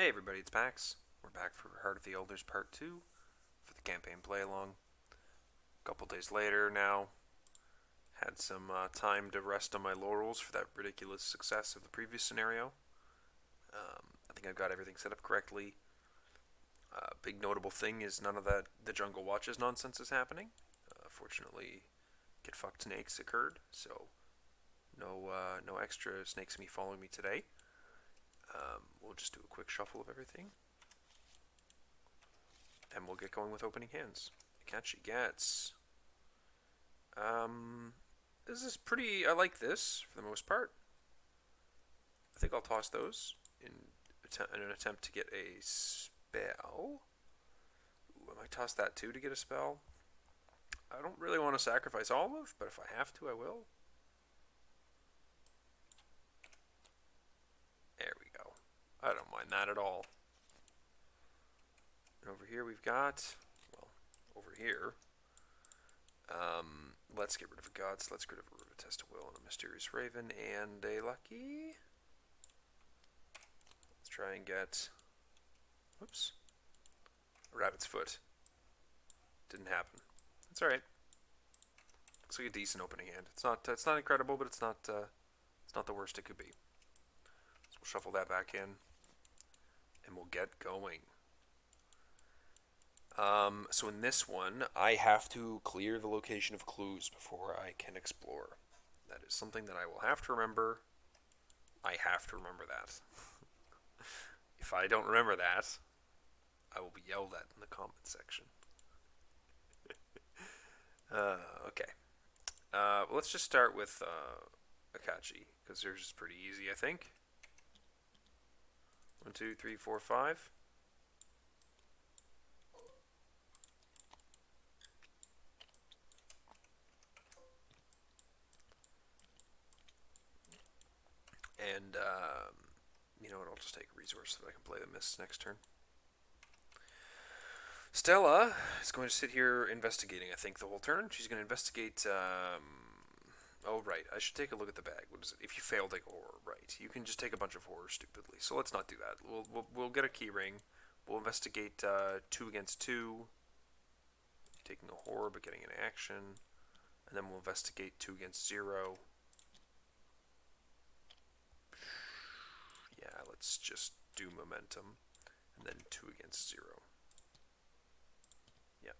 Hey everybody, it's Pax. We're back for Heart of the Elders Part 2 for the campaign play-along. A couple days later now. Had some time to rest on my laurels for that ridiculous success of the previous scenario. I think I've got everything set up correctly. Big notable thing is none of the Jungle Watches nonsense is happening. Fortunately, get fucked snakes occurred, so no extra snakes me following me today. We'll just do a quick shuffle of everything. And we'll get going with opening hands. Akachi gets. This is pretty. I like this for the most part. I think I'll toss those in an attempt to get a spell. Ooh, I might toss that too to get a spell. I don't really want to sacrifice Olive, but if I have to, I will. There we go. I don't mind that at all. And over here we've got, well, over here, let's get rid of a Guts, let's get rid of a Test of Will and a Mysterious Raven, and a Lucky. Let's try and get, whoops, a Rabbit's Foot. Didn't happen. That's alright. Looks like a decent opening hand. It's not incredible, but it's not the worst it could be. So we'll shuffle that back in, and we'll get going. So in this one, I have to clear the location of clues before I can explore. That is something that I will have to remember. I have to remember that. If I don't remember that, I will be yelled at in the comment section. Okay. Well, let's just start with Akachi, because they're just pretty easy, I think. 1, 2, 3, 4, 5. And, you know what, I'll just take a resource so that I can play the Mist next turn. Stella is going to sit here investigating, I think, the whole turn. She's going to investigate, oh, right, I should take a look at the bag. What is it? If you fail, take a horror. Right, you can just take a bunch of horror stupidly. So let's not do that. We'll get a key ring. We'll investigate 2 against 2. Taking a horror, but getting an action. And then we'll investigate 2 against 0. Yeah, let's just do momentum. And then 2 against 0. Yeah.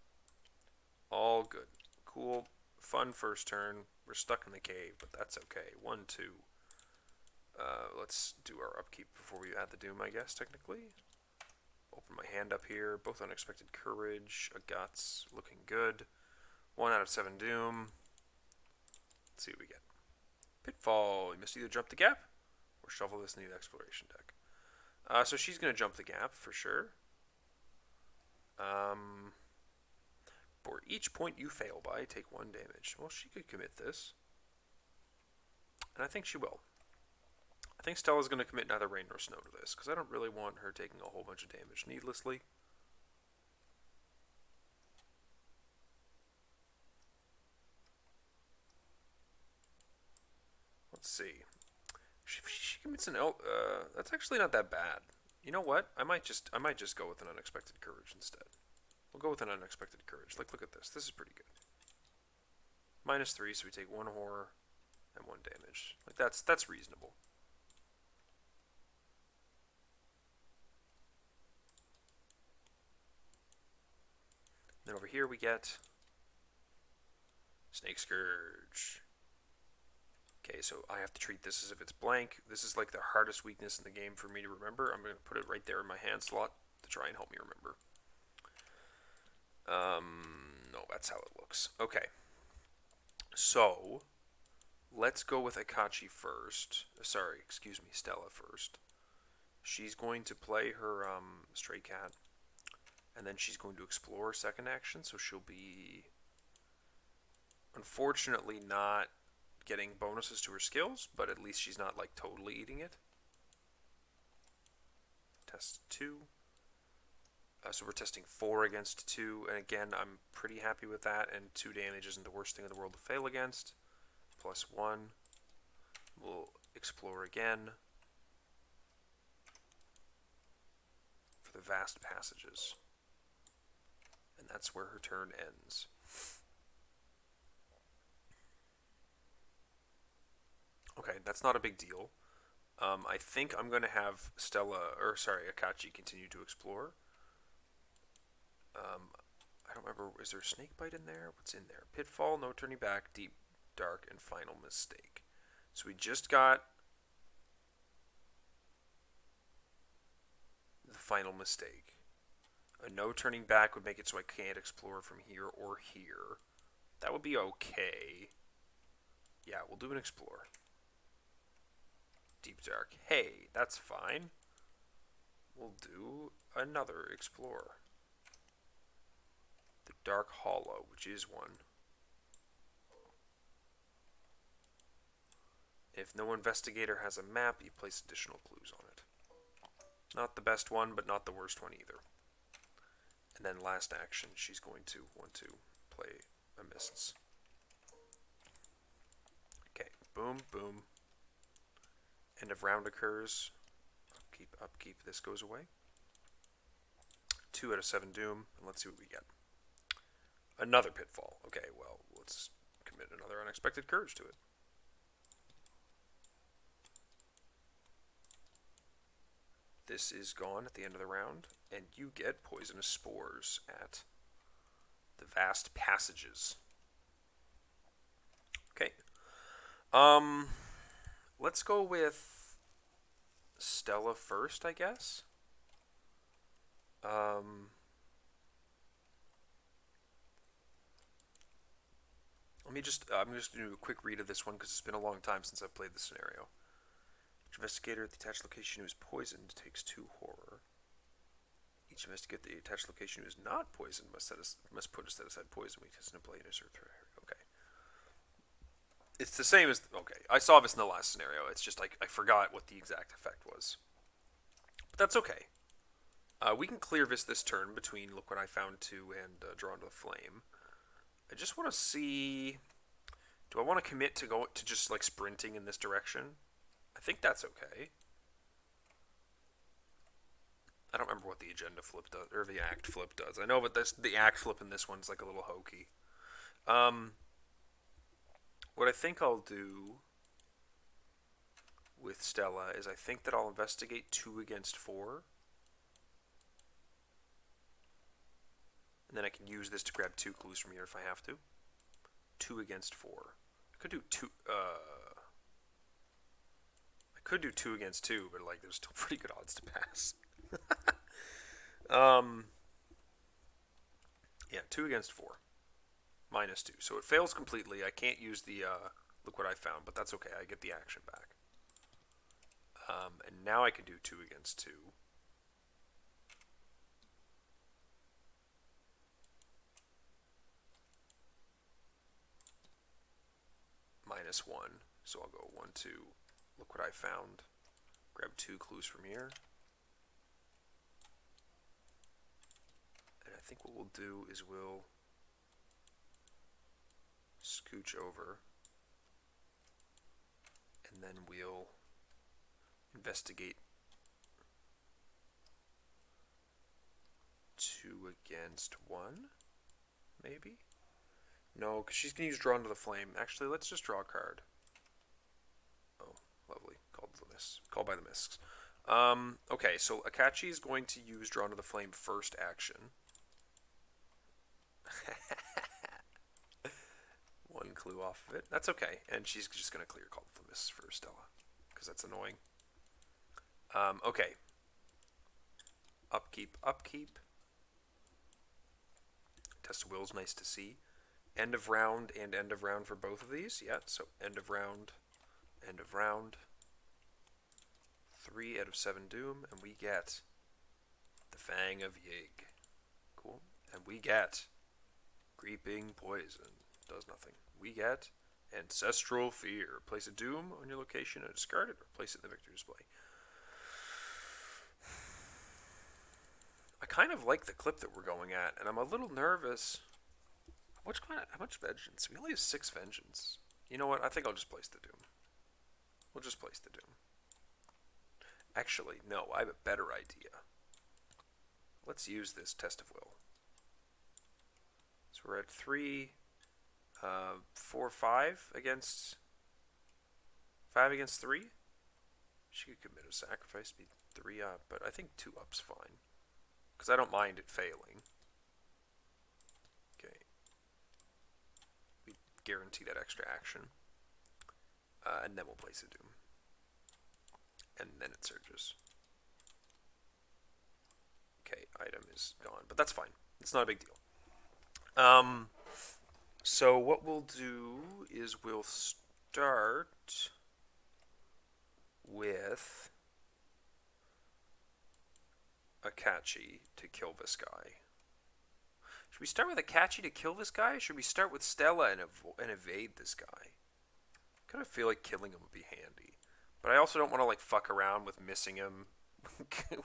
All good. Cool. Fun first turn. We're stuck in the cave, but that's okay. 1, 2. Let's do our upkeep before we add the Doom, I guess, technically. Open my hand up here. Both Unexpected Courage. A Guts. Looking good. 1 out of 7 Doom. Let's see what we get. Pitfall. You must either jump the gap or shuffle this into the exploration deck. So she's going to jump the gap for sure. For each point you fail by, take 1 damage. Well, she could commit this. And I think she will. I think Stella's going to commit neither rain nor snow to this, because I don't really want her taking a whole bunch of damage needlessly. Let's see. She commits an that's actually not that bad. You know what? I might just go with an Unexpected Courage instead. We'll go with an Unexpected Courage. Like, look at this. This is pretty good. -3, so we take 1 horror and 1 damage. Like, that's reasonable. Then over here we get Snake Scourge. Okay, so I have to treat this as if it's blank. This is like the hardest weakness in the game for me to remember. I'm going to put it right there in my hand slot to try and help me remember. No, that's how it looks. Okay. So, let's go with Akachi first. Sorry, excuse me, Stella first. She's going to play her Stray Cat. And then she's going to explore second action, so she'll be unfortunately not getting bonuses to her skills, but at least she's not like totally eating it. Test 2. So we're testing 4 against 2, and again, I'm pretty happy with that, and 2 damage isn't the worst thing in the world to fail against. +1. We'll explore again. Vast Passages. And that's where her turn ends. Okay, that's not a big deal. I think I'm going to have Akachi continue to explore. I don't remember, is there a snake bite in there? What's in there? Pitfall, no turning back, deep, dark, and final mistake. So we just got the final mistake. A no turning back would make it so I can't explore from here or here. That would be okay. Yeah, we'll do an explore. Deep dark. Hey, that's fine. We'll do another explore. The Dark Hollow, which is one. If no investigator has a map, you place additional clues on it. Not the best one, but not the worst one either. And then last action, she's going to want to play a Mists. Okay, boom, boom. End of round occurs. Upkeep, upkeep. This goes away. 2 out of 7 Doom, and let's see what we get. Another Pitfall. Okay, well, let's commit another Unexpected Courage to it. This is gone at the end of the round, and you get Poisonous Spores at the Vast Passages. Okay. Let's go with Stella first, I guess. I'm just going to do a quick read of this one because it's been a long time since I've played this scenario. Each investigator at the attached location who is poisoned takes 2 horror. Each investigator at the attached location who is not poisoned must put a set aside poison weakness and play an insert threat. Okay. It's the same as... Okay, I saw this in the last scenario. It's just I forgot what the exact effect was. But that's okay. We can clear this turn between Look What I Found 2 and Drawn to the Flame. I just want to see... Do I want to commit to just like sprinting in this direction? I think that's okay. I don't remember what the agenda flip does, or the act flip does. I know, but the act flip in this one's like a little hokey. What I think I'll do with Stella is I think that I'll investigate 2 against 4. And then I can use this to grab 2 clues from here if I have to. 2 against 4. I could do 2... I could do 2 against 2, but like there's still pretty good odds to pass. Yeah, 2 against 4. -2. So it fails completely. I can't use the Look What I Found, but that's okay. I get the action back. And now I can do 2 against 2. -1. So I'll go 1, 2. Look What I Found. Grab 2 clues from here. And I think what we'll do is we'll scooch over. And then we'll investigate 2 against 1, maybe? No, because she's going to use Drawn to the Flame. Actually, let's just draw a card. Oh, lovely. Called by the Mists. Okay, so Akachi is going to use Drawn to the Flame first action. 1 clue off of it. That's okay. And she's just going to clear Call of the Mists for Stella, because that's annoying. Okay. Upkeep, upkeep. Test of Will's nice to see. End of round and end of round for both of these. Yeah, so end of round, end of round. 3 out of 7 Doom, and we get the Fang of Yig. Cool. And we get Creeping Poison. Does nothing. We get Ancestral Fear. Place a Doom on your location and discard it, or place it in the victory display. I kind of like the clip that we're going at, and I'm a little nervous. How much vengeance? We only have 6 vengeance. You know what? I think I'll just place the Doom. We'll just place the Doom. Actually, no. I have a better idea. let's use this test of will. So we're at 3, 4, 5 against 3. She could commit a sacrifice, be 3 up, but I think 2 up's fine. Because I don't mind it failing. Okay. We guarantee that extra action. And then we'll place a Doom. And then it surges. Okay, item is gone, but that's fine. It's not a big deal. So what we'll do is we'll start with Akachi to kill this guy. Should we start with Akachi to kill this guy? Or should we start with Stella and evade this guy? I kind of feel like killing him would be handy. But I also don't want to, like, fuck around with missing him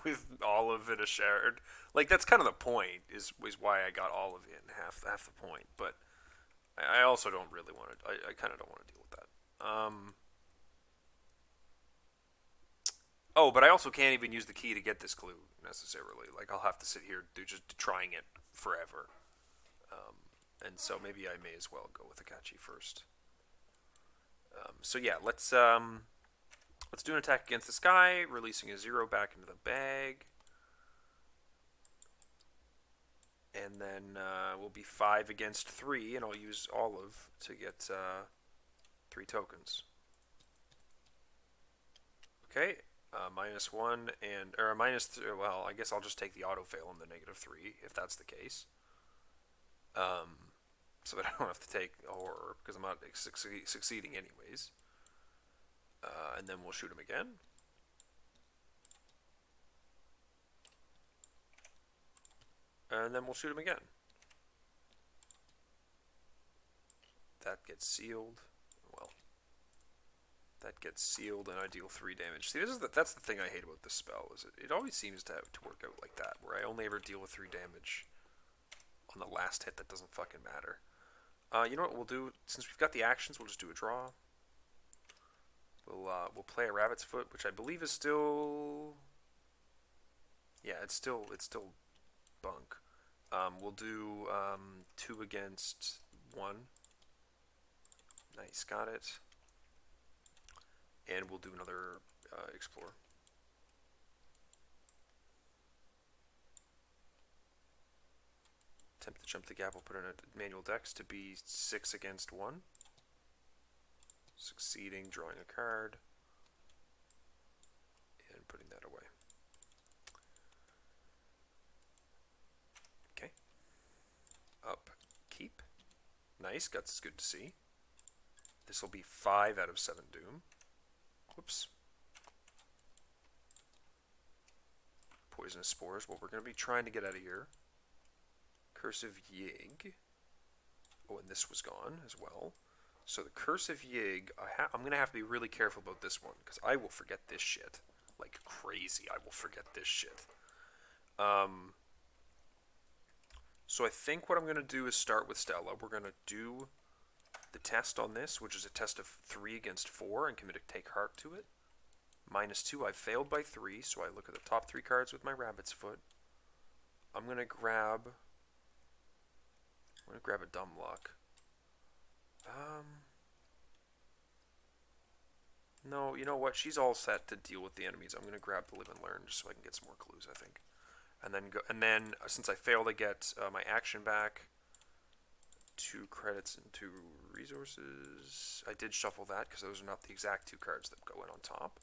with Olive and a Shard. Like, that's kind of the point, is why I got Olive in, half the point. But I also don't really want to, I kind of don't want to deal with that. Oh, but I also can't even use the key to get this clue, necessarily. Like, I'll have to sit here just trying it forever. And so maybe I may as well go with Akachi first. So yeah, let's do an attack against this guy, releasing a 0 back into the bag. And then we'll be 5 against 3, and I'll use Olive to get 3 tokens. Okay, -1 and or -3. Well, I guess I'll just take the auto fail on the -3 if that's the case. So that I don't have to take a horror because I'm not succeeding anyways. And then we'll shoot him again. And then we'll shoot him again. That gets sealed. Well, that gets sealed, and I deal 3 damage. See, that's the thing I hate about this spell, is it always seems to work out like that, where I only ever deal with 3 damage on the last hit that doesn't fucking matter. You know what we'll do? Since we've got the actions, we'll just do a draw. We'll play a Rabbit's Foot, which I believe is still... Yeah, it's still bunk. We'll do 2 against 1. Nice, got it. And we'll do another Explore. Attempt to jump the gap. We'll put in a manual dex to be 6 against 1. Succeeding, drawing a card, and putting that away. Okay. Up, keep. Nice, that's good to see. This will be 5 out of 7 Doom. Whoops. Poisonous Spores. What we're going to be trying to get out of here. Cursive Yig. Oh, and this was gone as well. So the Cursive Yig, I'm going to have to be really careful about this one, because I will forget this shit. Like crazy, I will forget this shit. So I think what I'm going to do is start with Stella. We're going to do the test on this, which is a test of 3 against 4, and commit a Take Heart to it. -2, I failed by 3, so I look at the top 3 cards with my Rabbit's Foot. I'm going to grab a Dumb Luck. No, you know what? She's all set to deal with the enemies. I'm going to grab the Live and Learn just so I can get some more clues, I think. And then since I failed, I get my action back. 2 credits and 2 resources. I did shuffle that because those are not the exact 2 cards that go in on top.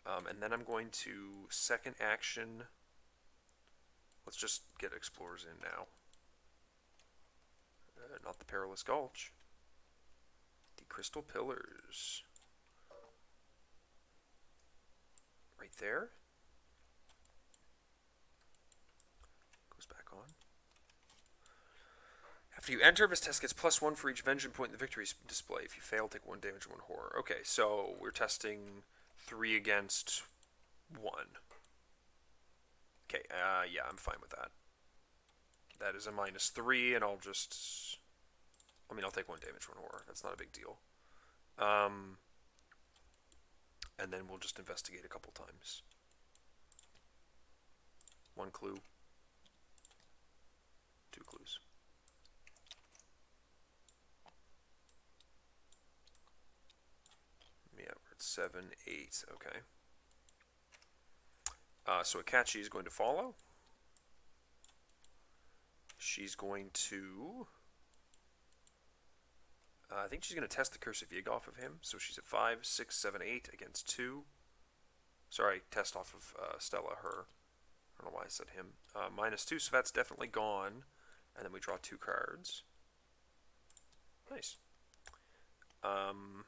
And then I'm going to second action. Let's just get Explorers in now. Not the Perilous Gulch. The Crystal Pillars. Right there. Goes back on. After you enter, this test gets +1 for each vengeance point in the victory display. If you fail, take 1 damage and 1 horror. Okay, so we're testing 3 against 1. Okay, yeah, I'm fine with that. That is a -3, and I'll just... I mean, I'll take 1 damage, 1 horror. That's not a big deal. And then we'll just investigate a couple times. 1 clue, 7, 8. Okay. So Akachi is going to follow. She's going to... I think she's going to test the Curse of Yig off of him. So she's at 5, 6, 7, 8 against 2. Sorry, test off of Stella, her. I don't know why I said him. -2, so that's definitely gone. And then we draw 2 cards. Nice. And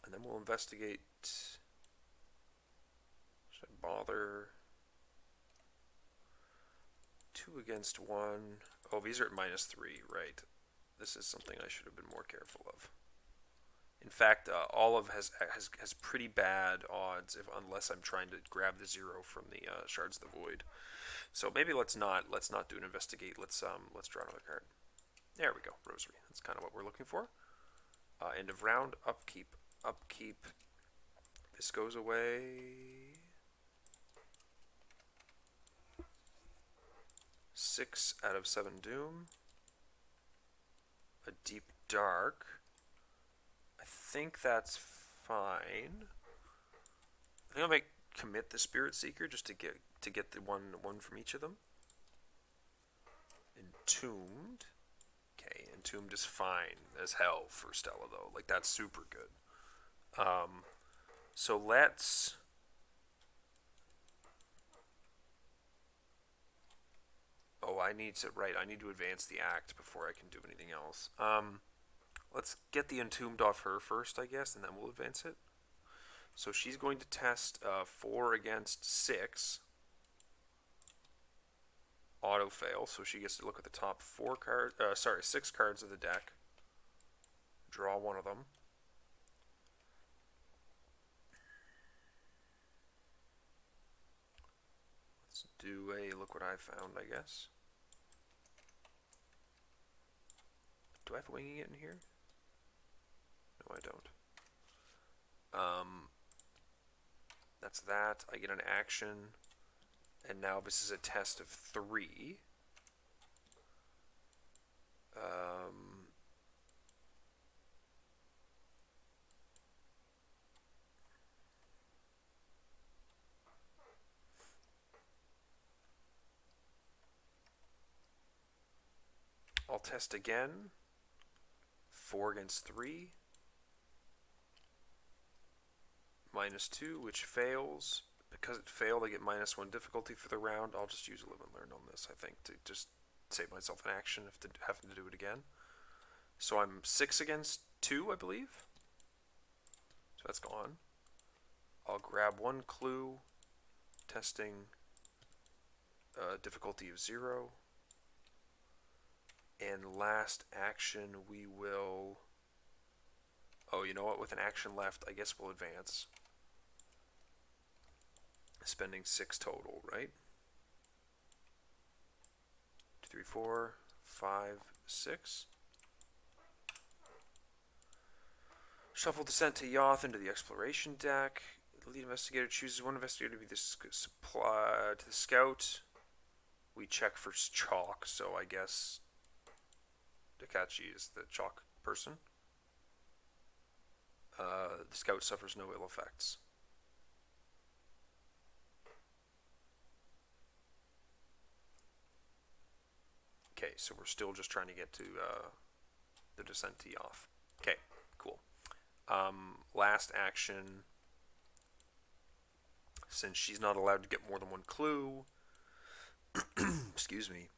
then we'll investigate. Should I bother? 2 against 1. Oh, these are at -3, right. This is something I should have been more careful of. In fact, Olive has pretty bad odds unless I'm trying to grab the 0 from the Shards of the Void. So maybe let's not do an investigate. Let's draw another card. There we go, Rosary. That's kind of what we're looking for. End of round, upkeep. This goes away. 6 out of 7 Doom. A Deep Dark. I think that's fine. I think I might commit the Spirit Seeker just to get the one from each of them. Entombed. Okay, Entombed is fine as hell for Stella though. Like that's super good. So let's. Oh, I need to advance the act before I can do anything else. Let's get the Entombed off her first, I guess, and then we'll advance it. So she's going to test 4 against 6. Auto fail, so she gets to look at the top 6 cards of the deck. Draw one of them. Let's do a look what I found, I guess. Do I have winging it in here? No, I don't. That's that. I get an action. And now this is a test of 3. I'll test again. 4 against 3. -2, which fails. Because it failed, I get -1 difficulty for the round. I'll just use Live and Learn on this, I think, to just save myself an action if having to do it again. So I'm 6 against 2, I believe. So that's gone. I'll grab 1 clue, testing difficulty of 0. And last action, we will... Oh, you know what? With an action left, I guess we'll advance. Spending 6 total, right? 2, 3, 4, 5, 6. Shuffle Descent to Yoth into the Exploration deck. The lead investigator chooses one investigator to be the supply to the scout. We check for chalk, so I guess Akachi is the chalk person. The scout suffers no ill effects. Okay, so we're still just trying to get to the Descent to Yoth. Okay, cool. Last action, since she's not allowed to get more than 1 clue, excuse me,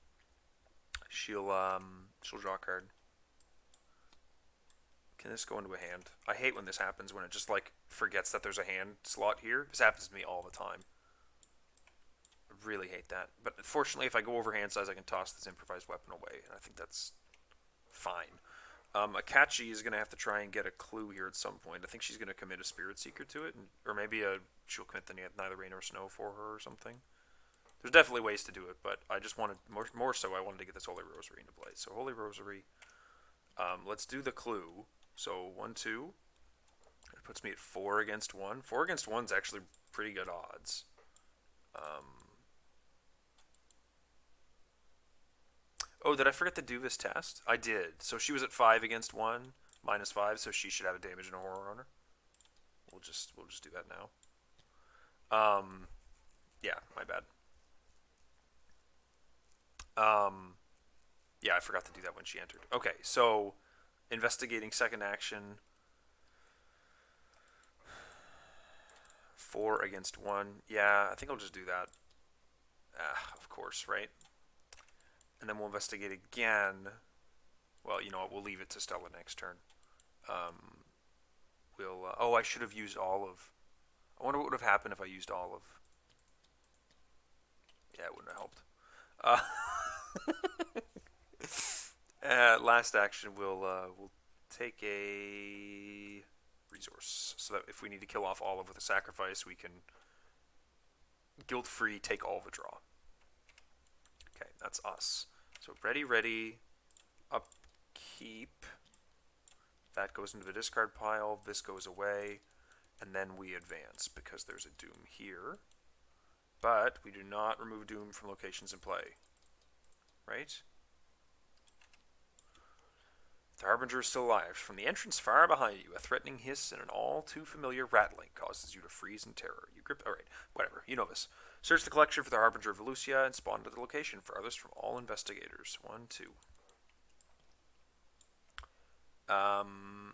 she'll draw a card. Can this go into a hand? I hate when this happens, when it just like forgets that there's a hand slot here. This happens to me all the time. I really hate that. But fortunately, if I go over hand size, I can toss this improvised weapon away, and I think that's fine. Akachi is going to have to try and get a clue here at some point. I think she's going to commit a Spirit Seeker to it, or maybe she'll commit the Neither Rain Nor Snow for her or something. There's definitely ways to do it, but I just wanted, more so, I wanted to get this Holy Rosary into play. So Holy Rosary, let's do the clue. So 1, 2, it puts me at 4 against 1. 4 against 1's actually pretty good odds. Oh, did I forget to do this test? I did. So she was at 5 against 1. -5, so she should have a damage and a horror on her. We'll just do that now. Yeah, my bad. Yeah, I forgot to do that when she entered. Okay, so investigating second action. 4 against 1. Yeah, I think I'll just do that. Of course, right? And then we'll investigate again. Well, you know what? We'll leave it to Stella next turn. Oh, I should have used Olive. I wonder what would have happened if I used Olive. Yeah, it wouldn't have helped. Last action, we'll take a resource, so that if we need to kill off Olive with a sacrifice, we can guilt-free take all the draw. Okay, that's us. So ready, upkeep. That goes into the discard pile. This goes away, and then we advance because there's a Doom here. But we do not remove Doom from locations in play, right? The Harbinger is still alive. From the entrance far behind you, a threatening hiss and an all-too-familiar rattling causes you to freeze in terror. You grip... Alright, whatever. You know this. Search the collection for the Harbinger of Velusia and spawn to the location. Farthest from all investigators. 1, 2.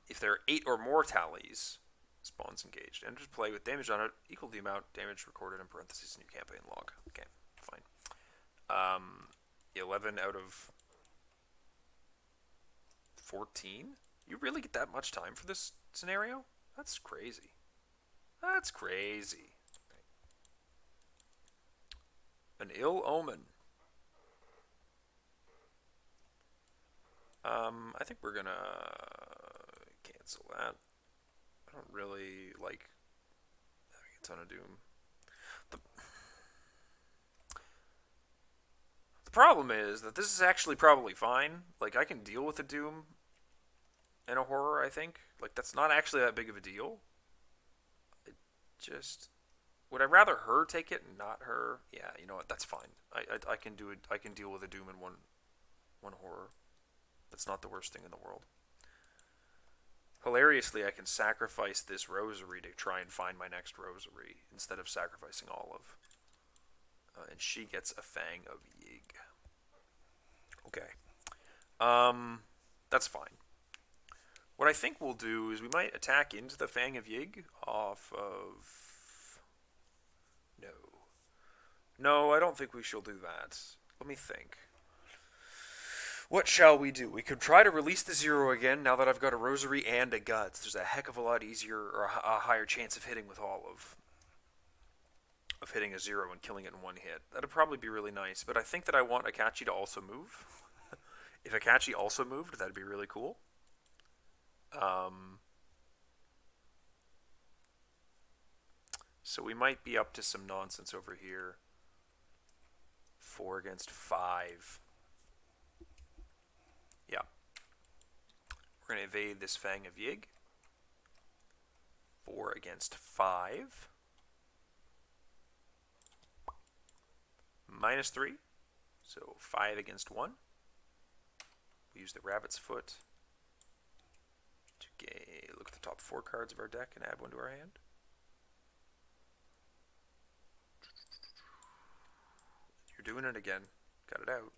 If there are 8 or more tallies, spawns engaged. Enters play with damage on it equal to the amount damage recorded in parentheses in your campaign log. Okay, fine. 11 out of 14? You really get that much time for this scenario? That's crazy. That's crazy. An ill omen. I think we're gonna cancel that. I don't really like having a ton of Doom. The problem is that this is actually probably fine. Like, I can deal with a Doom and a horror, I think. Like, that's not actually that big of a deal. It just... Would I rather her take it and not her? Yeah, you know what? That's fine. I can do it. I can deal with a Doom and one horror. That's not the worst thing in the world. Hilariously, I can sacrifice this rosary to try and find my next rosary instead of sacrificing Olive. And she gets a Fang of Yig. Okay. That's fine. What I think we'll do is we might attack into the Fang of Yig off of... No, I don't think we shall do that. Let me think. What shall we do? We could try to release the 0 again now that I've got a Rosary and a Guts. There's a heck of a lot easier or a higher chance of hitting with Olive. Of hitting a 0 and killing it in one hit. That'd probably be really nice, but I think that I want Akachi to also move. If Akachi also moved, that'd be really cool. So we might be up to some nonsense over here. 4 against 5. Yeah. We're going to evade this Fang of Yig. 4 against 5. -3. So 5 against 1. We use the Rabbit's Foot to look at the top 4 cards of our deck and add one to our hand. You're doing it again. Got it out.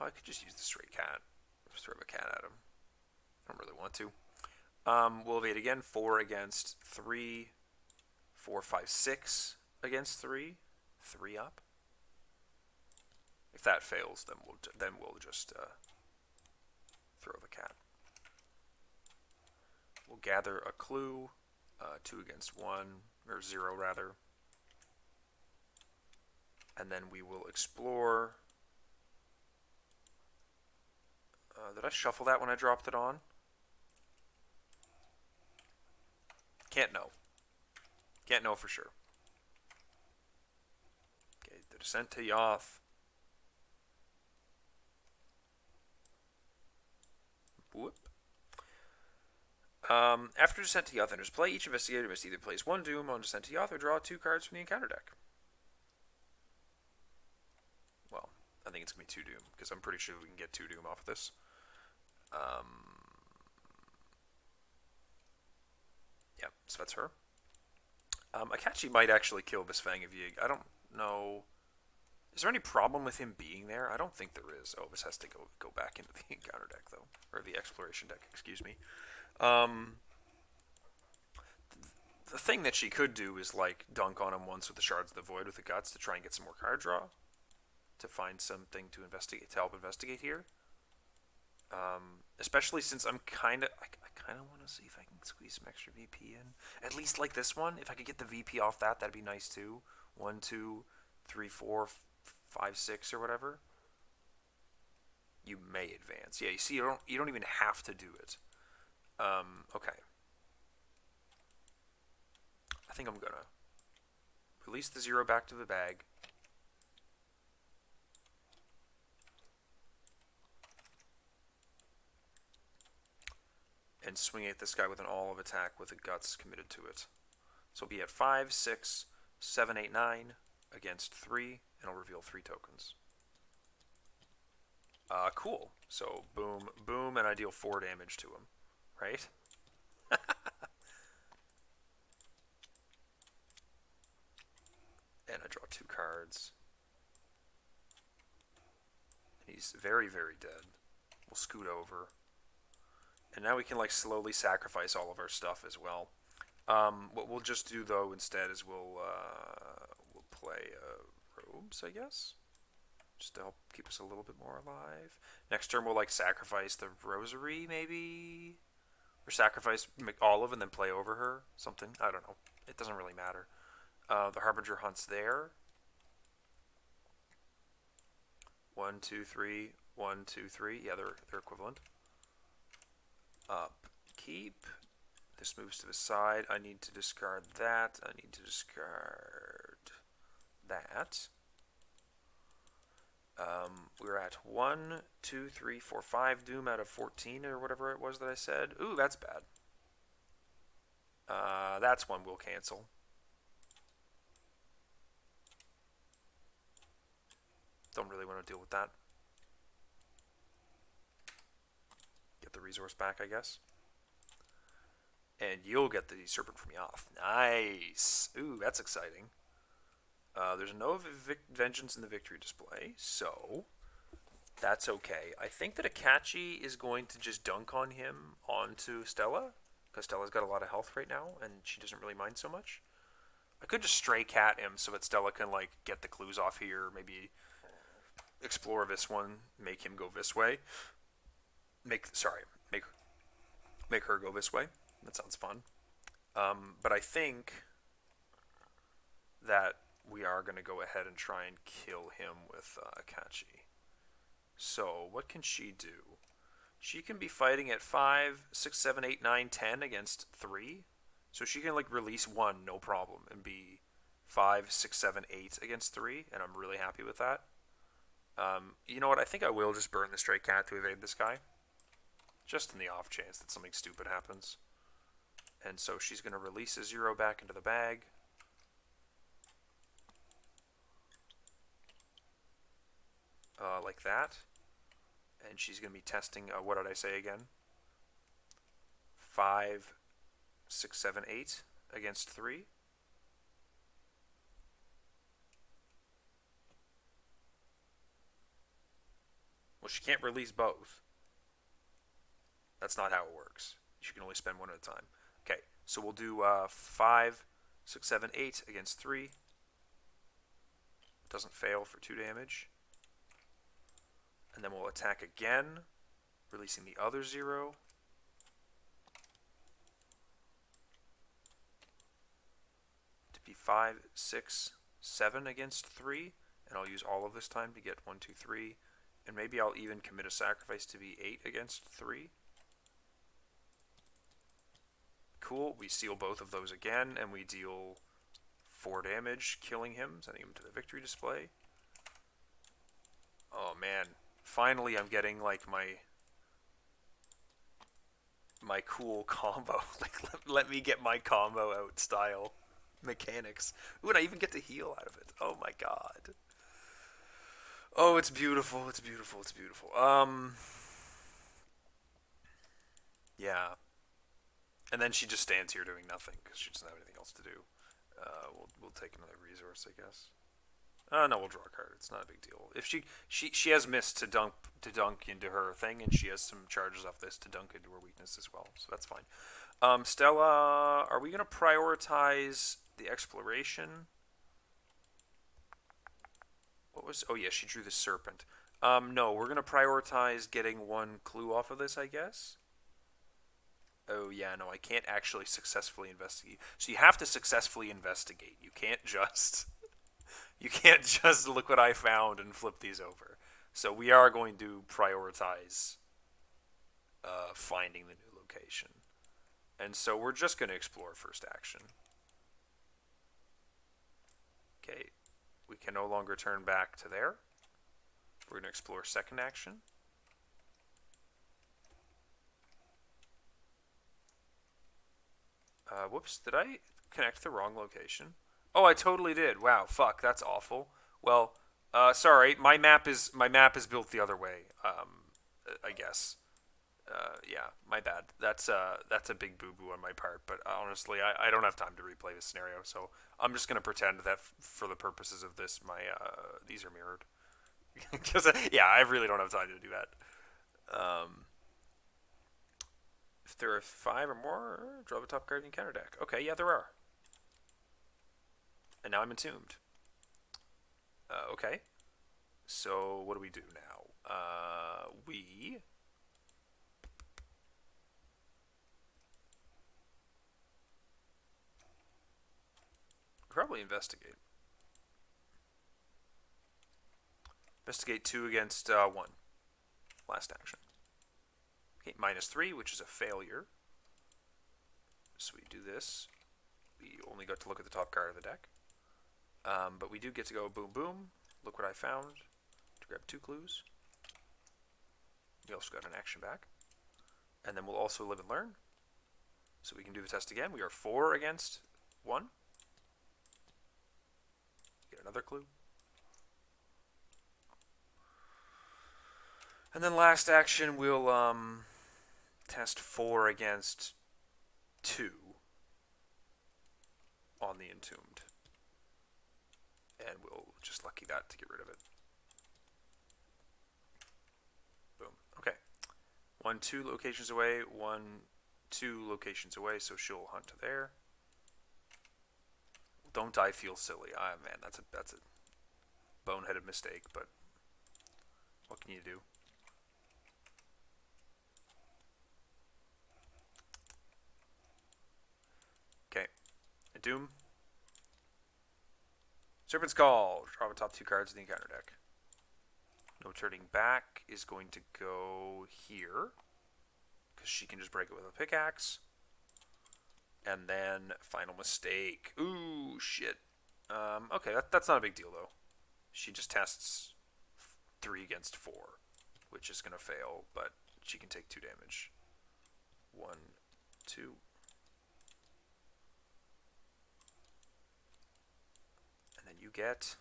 Oh, I could just use the stray cat. Just throw a cat at him. I don't really want to. We'll evade again. 4 against 3. 4, 5, 6 against 3. 3 up. If that fails, then we'll just throw the cat. We'll gather a clue. 2 against 1, or 0 rather. And then we will explore. Did I shuffle that when I dropped it on? Can't know. Can't know for sure. Okay, the Descent to Yoth. Whoop. After Descent to Yoth enters play, each investigator must either place 1 Doom on Descent to Yoth or draw 2 cards from the encounter deck. I think it's going to be 2 Doom, because I'm pretty sure we can get 2 Doom off of this. Um, yeah, so that's her. Akachi might actually kill Visfang of Yig. I don't know. Is there any problem with him being there? I don't think there is. Oh, this has to go back into the encounter deck, though. Or the exploration deck, excuse me. The thing that she could do is, like, dunk on him once with the Shards of the Void with the Guts to try and get some more card draw. To find something to investigate, to help investigate here. Especially since I kind of want to see if I can squeeze some extra VP in. At least like this one. If I could get the VP off that, that'd be nice too. 1, 2, 3, 4, 5, 6 or whatever. You may advance. Yeah, you see, you don't even have to do it. Okay. I think I'm gonna release the 0 back to the bag. And swing at this guy with an all-of attack with the Guts committed to it. So he'll be at 5, 6, 7, 8, 9 against 3, and I'll reveal 3 tokens. Cool. So boom, boom, and I deal 4 damage to him, right? And I draw 2 cards. He's very, very dead. We'll scoot over. And now we can like slowly sacrifice all of our stuff as well. What we'll just do though instead is we'll play robes, I guess, just to help keep us a little bit more alive. Next turn we'll like sacrifice the rosary maybe, or sacrifice Olive and then play over her. Something, I don't know. It doesn't really matter. The Harbinger Hunt's there. 1, 2, 3. 1, 2, 3. Yeah, they're equivalent. Up, keep. This moves to the side. I need to discard that. I need to discard that. We're at 1, 2, 3, 4, 5 Doom out of 14 or whatever it was that I said. Ooh, that's bad. That's one we'll cancel. Don't really want to deal with that. Get the resource back, I guess. And you'll get the Serpent from Yoth. Nice. Ooh, that's exciting. There's no Vengeance in the Victory display, so that's okay. I think that Akachi is going to just dunk on him onto Stella, because Stella's got a lot of health right now, and she doesn't really mind so much. I could just stray cat him so that Stella can like get the clues off here, maybe explore this one, make him go this way. Make her go this way. That sounds fun. But I think that we are going to go ahead and try and kill him with Akachi. So what can she do? She can be fighting at 5, 6, 7, 8, 9, 10 against 3. So she can like release 1, no problem, and be 5, 6, 7, 8 against 3, and I'm really happy with that. You know what? I think I will just burn the stray cat to evade this guy. Just in the off chance that something stupid happens. And so she's going to release a 0 back into the bag. Like that. And she's going to be testing, what did I say again? 5, 6, 7, 8 against 3. Well, she can't release both. That's not how it works. She can only spend 1 at a time. Okay, so we'll do 5, 6, 7, 8 against 3. Doesn't fail for 2 damage. And then we'll attack again, releasing the other 0. To be 5, 6, 7 against 3. And I'll use all of this time to get 1, 2, 3. And maybe I'll even commit a sacrifice to be 8 against 3. Cool, we seal both of those again, and we deal 4 damage, killing him, sending him to the victory display. Oh man, finally I'm getting like my cool combo. Like let me get my combo out style mechanics. Ooh, and I even get to heal out of it. Oh my god. Oh, it's beautiful. It's beautiful. It's beautiful. Yeah. And then she just stands here doing nothing because she doesn't have anything else to do. We'll take another resource, I guess. No, we'll draw a card. It's not a big deal. If she has missed to dunk into her thing, and she has some charges off this to dunk into her weakness as well, so that's fine. Stella, are we gonna prioritize the exploration? What was? Oh yeah, she drew the serpent. No, we're gonna prioritize getting one clue off of this, I guess. Oh yeah, no, I can't actually successfully investigate. So you have to successfully investigate. You can't just look what I found and flip these over. So we are going to prioritize finding the new location. And so we're just going to explore first action. Okay, we can no longer turn back to there. We're going to explore second action. Whoops, did I connect the wrong location? Oh, I totally did. Wow, fuck, that's awful. Well, sorry, my map is built the other way. I guess. Yeah, my bad. That's a big boo boo on my part. But honestly, I don't have time to replay this scenario, so I'm just gonna pretend that for the purposes of this, my these are mirrored. Because yeah, I really don't have time to do that. If there are 5 or more, draw the top card in your counter deck. Okay, yeah, there are. And now I'm entombed. Okay. So what do we do now? We probably investigate. Investigate 2 against 1. Last action. Okay, -3, which is a failure. So we do this. We only got to look at the top card of the deck. But we do get to go boom boom. Look what I found. To grab 2 clues. We also got an action back. And then we'll also live and learn. So we can do the test again. We are 4 against 1. Get another clue. And then last action, we'll test 4 against 2 on the entombed. And we'll just lucky that to get rid of it. Boom. Okay. 1, 2 locations away. 1, 2 locations away. So she'll hunt to there. Don't I feel silly? Ah, man, that's a boneheaded mistake. But what can you do? Okay. A Doom. Serpent's Call. Draw the top 2 cards in the encounter deck. No turning back is going to go here. Because she can just break it with a pickaxe. And then final mistake. Ooh, shit. Okay, that's not a big deal, though. She just tests 3 against 4, which is going to fail, but she can take 2 damage. 1, 2. And then you get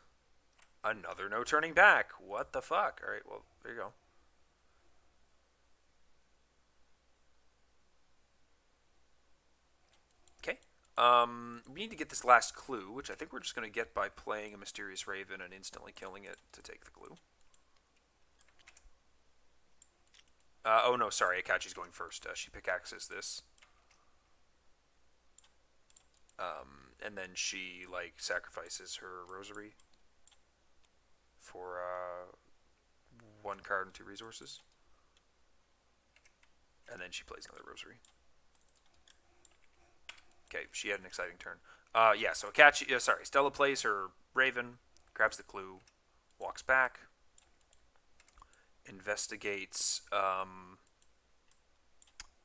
another no turning back. What the fuck? All right, well, there you go. Okay. We need to get this last clue, which I think we're just going to get by playing a Mysterious Raven and instantly killing it to take the clue. Oh no, sorry, Akachi's going first. She pickaxes this. And then she, like, sacrifices her rosary for 1 card and 2 resources. And then she plays another rosary. Okay, she had an exciting turn. Yeah, so Akachi, Stella plays her Raven, grabs the clue, walks back, investigates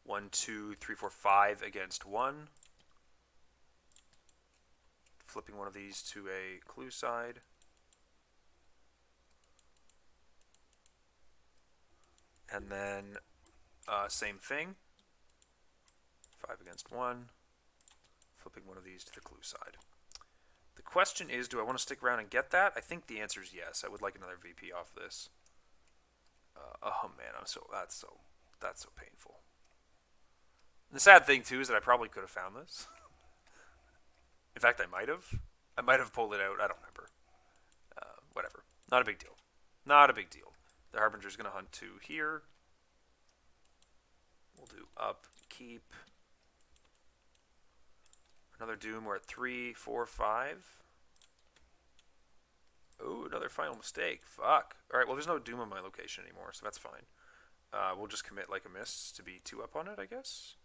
1, 2, 3, 4, 5 against 1. Flipping one of these to a clue side. And then same thing. 5 against 1. Flipping one of these to the clue side. The question is, do I want to stick around and get that? I think the answer is yes. I would like another VP off this. Oh man, that's so painful. And the sad thing too is that I probably could have found this. In fact, I might have. I might have pulled it out. I don't remember. Whatever. Not a big deal. Not a big deal. The Harbinger's going to hunt 2 here. We'll do up, keep. Another Doom. We're at 3, 4, 5. Oh, another final mistake. Fuck. Alright, well, there's no Doom on my location anymore, so that's fine. We'll just commit like a miss to be 2 up on it, I guess.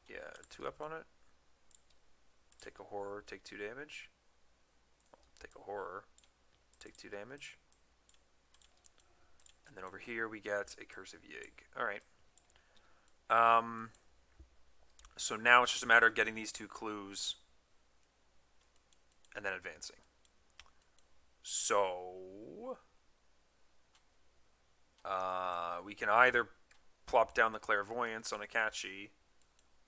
Yeah, 2 up on it. Take a horror, take 2 damage. Take a horror, take 2 damage. And then over here we get a Cursive Yig. Alright. So now it's just a matter of getting these 2 clues and then advancing. So we can either plop down the Clairvoyance on Akachi,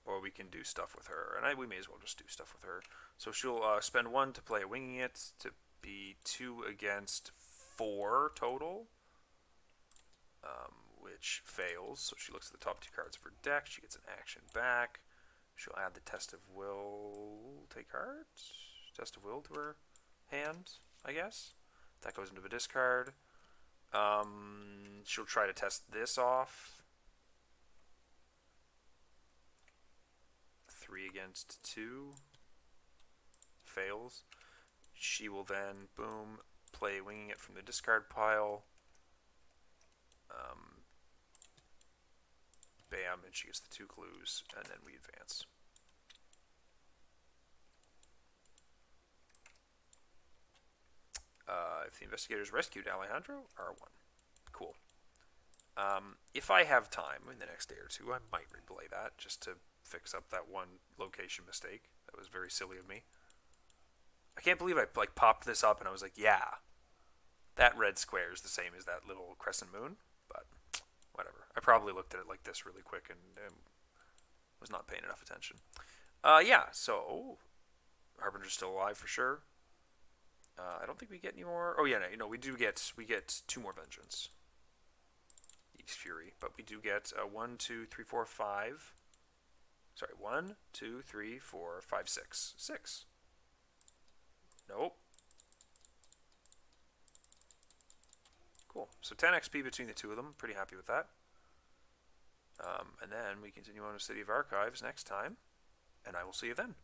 or we can do stuff with her. And we may as well just do stuff with her. So she'll spend 1 to play a Winging It to be 2 against 4 total, which fails. So she looks at the top 2 cards of her deck. She gets an action back. She'll add the Test of Will. Take cards? Test of Will to her hand, I guess. That goes into the discard. She'll try to test this off. 3 against 2. Fails. She will then, boom, play Winging It from the discard pile. Bam, and she gets the 2 clues, and then we advance. If the investigators rescued Alejandro, R1. Cool. If I have time in the next day or 2, I might replay that just to fix up that one location mistake. That was very silly of me. I can't believe I popped this up and I was like, yeah, that red square is the same as that little crescent moon, but whatever. I probably looked at it like this really quick and was not paying enough attention. Yeah, so Harbinger's still alive for sure. I don't think we get any more. Oh yeah, no, we get 2 more vengeance. East Fury, but we do get 1, 2, 3, 4, 5. Sorry, 1, 2, 3, 4, 5, 6. 6. Nope. Cool. So 10 XP between the 2 of them. Pretty happy with that. And then we continue on to City of Archives next time, and I will see you then.